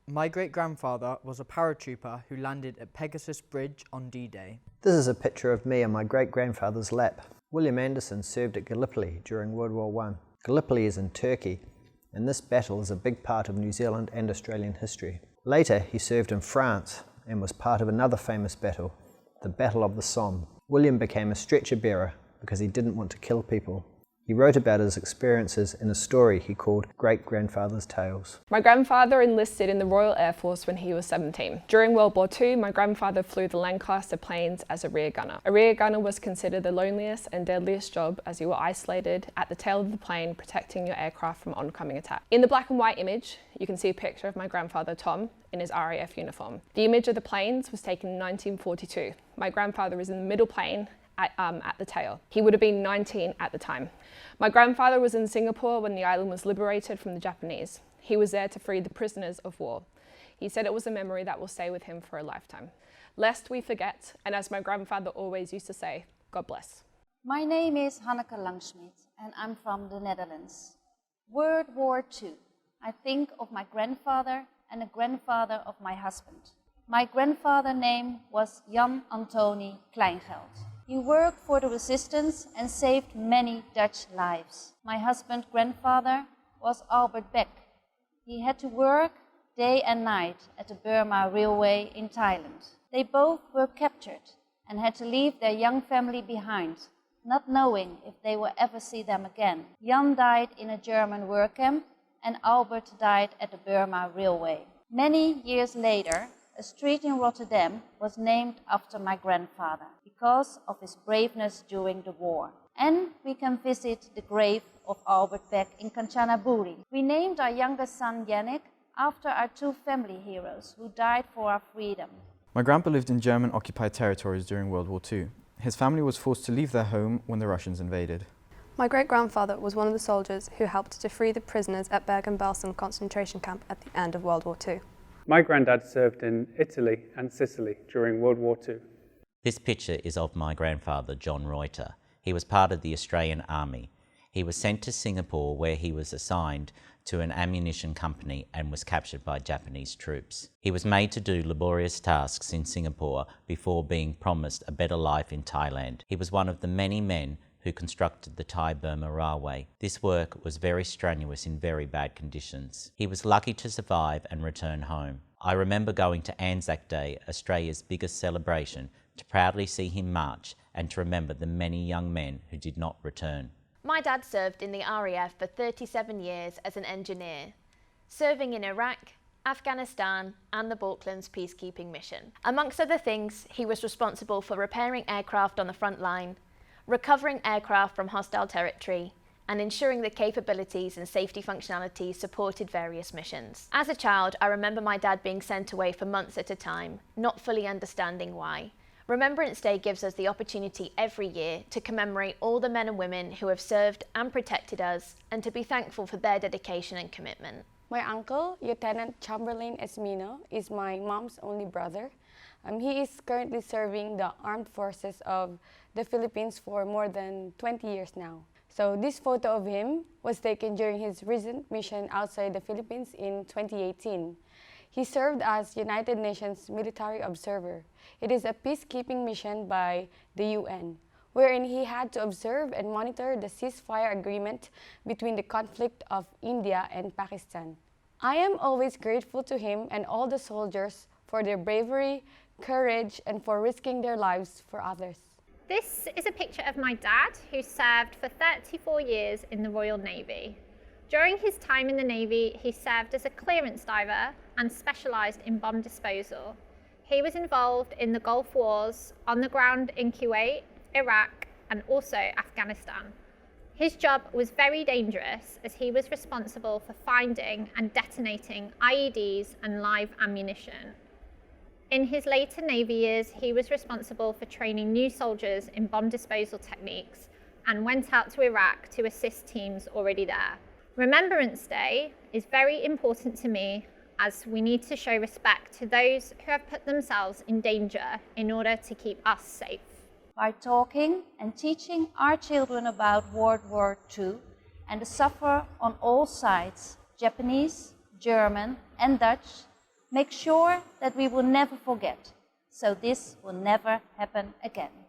My great-grandfather was a paratrooper who landed at Pegasus Bridge on D-Day. This is a picture of me on my great-grandfather's lap. William Anderson served at Gallipoli during World War I. Gallipoli is in Turkey, and this battle is a big part of New Zealand and Australian history. Later, he served in France and was part of another famous battle, the Battle of the Somme. William became a stretcher bearer because he didn't want to kill people. He wrote about his experiences in a story he called Great-Grandfather's Tales. My grandfather enlisted in the Royal Air Force when he was 17. During World War II, my grandfather flew the Lancaster planes as a rear gunner. A rear gunner was considered the loneliest and deadliest job as you were isolated at the tail of the plane protecting your aircraft from oncoming attack. In the black and white image, you can see a picture of my grandfather Tom in his RAF uniform. The image of the planes was taken in 1942. My grandfather was in the middle plane at the tail. He would have been 19 at the time. My grandfather was in Singapore when the island was liberated from the Japanese. He was there to free the prisoners of war. He said it was a memory that will stay with him for a lifetime. Lest we forget, and as my grandfather always used to say, God bless. My name is Hanneke Langsmit and I'm from the Netherlands. World War II. I think of my grandfather and the grandfather of my husband. My grandfather's name was Jan Antoni Kleingeld. He worked for the resistance and saved many Dutch lives. My husband's grandfather was Albert Beck. He had to work day and night at the Burma Railway in Thailand. They both were captured and had to leave their young family behind, not knowing if they would ever see them again. Jan died in a German work camp and Albert died at the Burma Railway. Many years later, a street in Rotterdam was named after my grandfather because of his braveness during the war. And we can visit the grave of Albert Beck in Kanchanaburi. We named our youngest son Yannick after our two family heroes who died for our freedom. My grandpa lived in German-occupied territories during World War II. His family was forced to leave their home when the Russians invaded. My great-grandfather was one of the soldiers who helped to free the prisoners at Bergen-Belsen concentration camp at the end of World War II. My granddad served in Italy and Sicily during World War II. This picture is of my grandfather, John Reuter. He was part of the Australian Army. He was sent to Singapore where he was assigned to an ammunition company and was captured by Japanese troops. He was made to do laborious tasks in Singapore before being promised a better life in Thailand. He was one of the many men who constructed the Thai-Burma Railway. This work was very strenuous in very bad conditions. He was lucky to survive and return home. I remember going to Anzac Day, Australia's biggest celebration, to proudly see him march and to remember the many young men who did not return. My dad served in the RAF for 37 years as an engineer, serving in Iraq, Afghanistan and the Falklands peacekeeping mission. Amongst other things, he was responsible for repairing aircraft on the front line, recovering aircraft from hostile territory, and ensuring the capabilities and safety functionality supported various missions. As a child, I remember my dad being sent away for months at a time, not fully understanding why. Remembrance Day gives us the opportunity every year to commemorate all the men and women who have served and protected us, and to be thankful for their dedication and commitment. My uncle, Lieutenant Chamberlain Esmino, is my mom's only brother. He is currently serving the armed forces of the Philippines for more than 20 years now. So this photo of him was taken during his recent mission outside the Philippines in 2018. He served as United Nations Military Observer. It is a peacekeeping mission by the UN, wherein he had to observe and monitor the ceasefire agreement between the conflict of India and Pakistan. I am always grateful to him and all the soldiers for their bravery, courage, and for risking their lives for others. This is a picture of my dad, who served for 34 years in the Royal Navy. During his time in the Navy, he served as a clearance diver and specialised in bomb disposal. He was involved in the Gulf Wars, on the ground in Kuwait, Iraq, and also Afghanistan. His job was very dangerous as he was responsible for finding and detonating IEDs and live ammunition. In his later Navy years, he was responsible for training new soldiers in bomb disposal techniques and went out to Iraq to assist teams already there. Remembrance Day is very important to me as we need to show respect to those who have put themselves in danger in order to keep us safe. By talking and teaching our children about World War II and the suffer on all sides, Japanese, German and Dutch, Make sure that we will never forget, so this will never happen again.